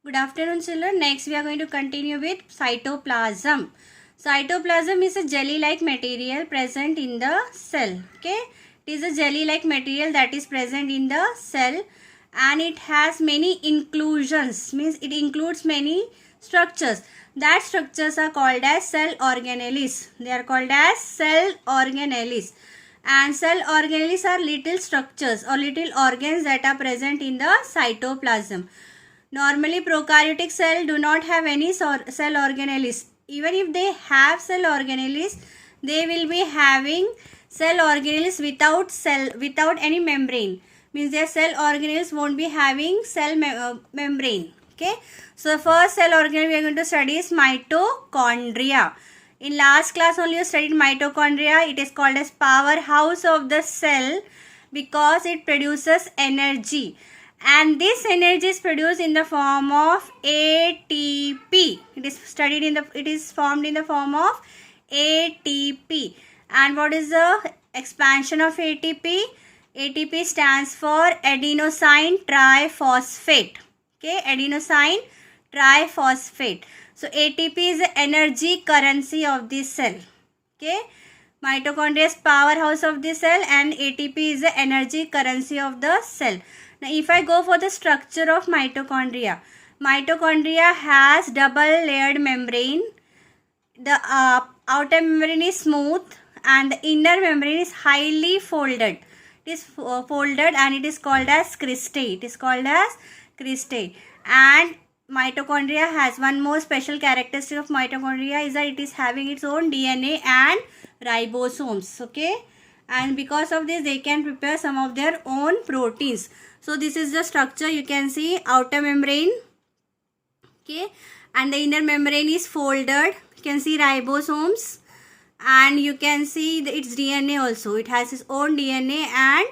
Good afternoon, children. Next, we are going to continue with cytoplasm. Cytoplasm is a jelly-like material present in the cell. Okay, it is a jelly-like material that is present in the cell, and it has many inclusions. Means it includes many structures. That structures are called as cell organelles. They are called as cell organelles. And cell organelles are little structures or little organs that are present in the cytoplasm. Normally, prokaryotic cell do not have any cell organelles. Even if they have cell organelles, they will be having cell organelles without any membrane. Means their cell organelles won't be having cell membrane. Okay. So the first cell organelle we are going to study is mitochondria. In last class only you studied mitochondria. It is called as powerhouse of the cell because it produces energy. And this energy is produced in the form of ATP. It is formed in the form of ATP. And what is the expansion of ATP? ATP stands for adenosine triphosphate. Okay, adenosine triphosphate. So ATP is the energy currency of this cell. Okay, mitochondria is powerhouse of the cell and ATP is the energy currency of the cell. Now, if I go for the structure of mitochondria, mitochondria has double layered membrane. The outer membrane is smooth and the inner membrane is highly folded. It is folded and it is called as cristae. It is called as cristae. And mitochondria has one more special characteristic of mitochondria is that it is having its own DNA and ribosomes. Okay. And because of this they can prepare some of their own proteins. So this is the structure. You can see outer membrane, okay, and the inner membrane is folded. You can see ribosomes and you can see its DNA also. It has its own DNA and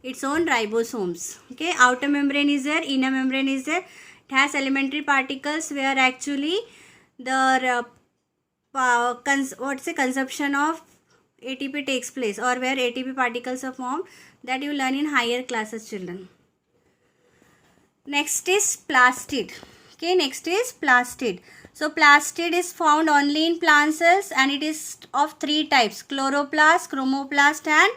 its own ribosomes. Okay, outer membrane is there, inner membrane is there. It has elementary particles where actually the consumption of ATP takes place, or where ATP particles are formed. That you learn in higher classes, children. Next is plastid. Okay, next is plastid. So plastid is found only in plant cells and it is of three types: chloroplast, chromoplast and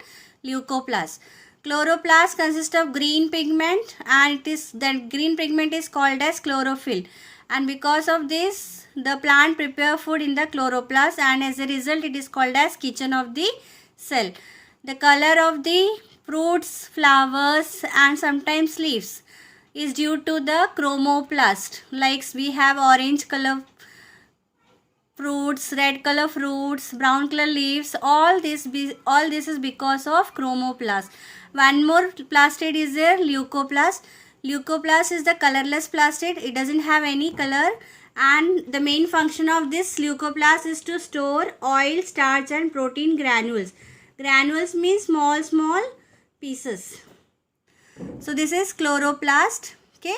leucoplast. Chloroplast consists of green pigment and that green pigment is called as chlorophyll, and because of this the plant prepare food in the chloroplast, and as a result it is called as kitchen of the cell. The color of the fruits, flowers and sometimes leaves is due to the chromoplast. Like we have orange color fruits, red color fruits, brown color leaves. All this is because of chromoplast. One more plastid is there, leucoplast. Leucoplast is the colorless plastid. It doesn't have any color, and the main function of this leucoplast is to store oil, starch and protein granules. Granules means small pieces. So this is chloroplast. Okay,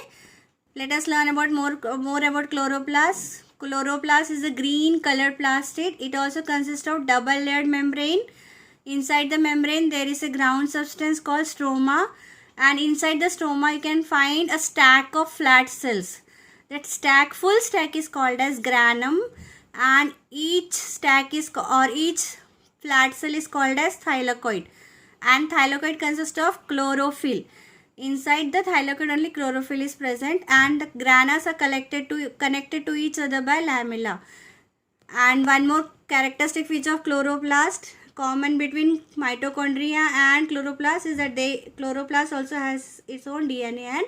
let us learn about more about chloroplast. Chloroplast is a green colored plastid. It also consists of double layered membrane. Inside the membrane there is a ground substance called stroma, and inside the stroma you can find a stack of flat cells. That full stack is called as granum, and each stack each flat cell is called as thylakoid, and thylakoid consists of chlorophyll. Inside the thylakoid only chlorophyll is present, and the granas are connected to each other by lamella. And one more characteristic feature of chloroplast common between mitochondria and chloroplast is that chloroplast also has its own DNA and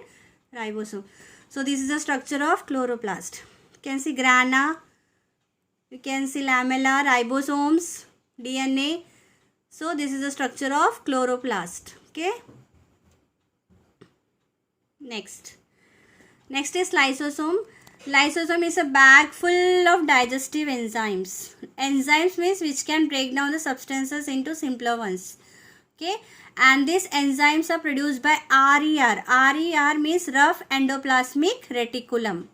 ribosome. So this is the structure of chloroplast. You can see grana, you can see lamella, ribosomes, DNA. So this is the structure of chloroplast. Okay. Next is lysosome. Lysosome is a bag full of digestive enzymes. Enzymes means which can break down the substances into simpler ones. Okay, and these enzymes are produced by RER. RER means rough endoplasmic reticulum.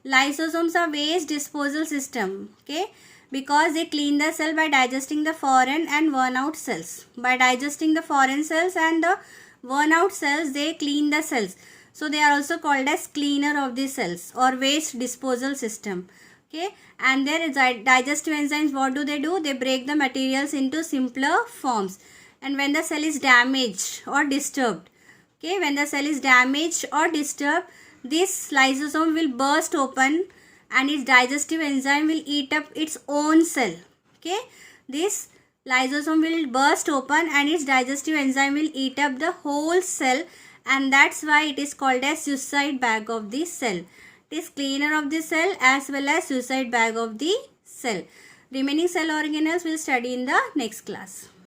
Lysosomes are waste disposal system. Okay, because they clean the cell by digesting the foreign and worn out cells. By digesting the foreign cells and the worn out cells, they clean the cells. So they are also called as cleaner of the cells or waste disposal system. Okay, and their digestive enzymes, what do? They break the materials into simpler forms. And when the cell is damaged or disturbed, okay, when the cell is damaged or disturbed, this lysosome will burst open and its digestive enzyme will eat up its own cell. Okay, this lysosome will burst open and its digestive enzyme will eat up the whole cell, and that's why it is called as suicide bag of the cell. It is cleaner of the cell as well as suicide bag of the cell. Remaining cell organelles we'll study in the next class.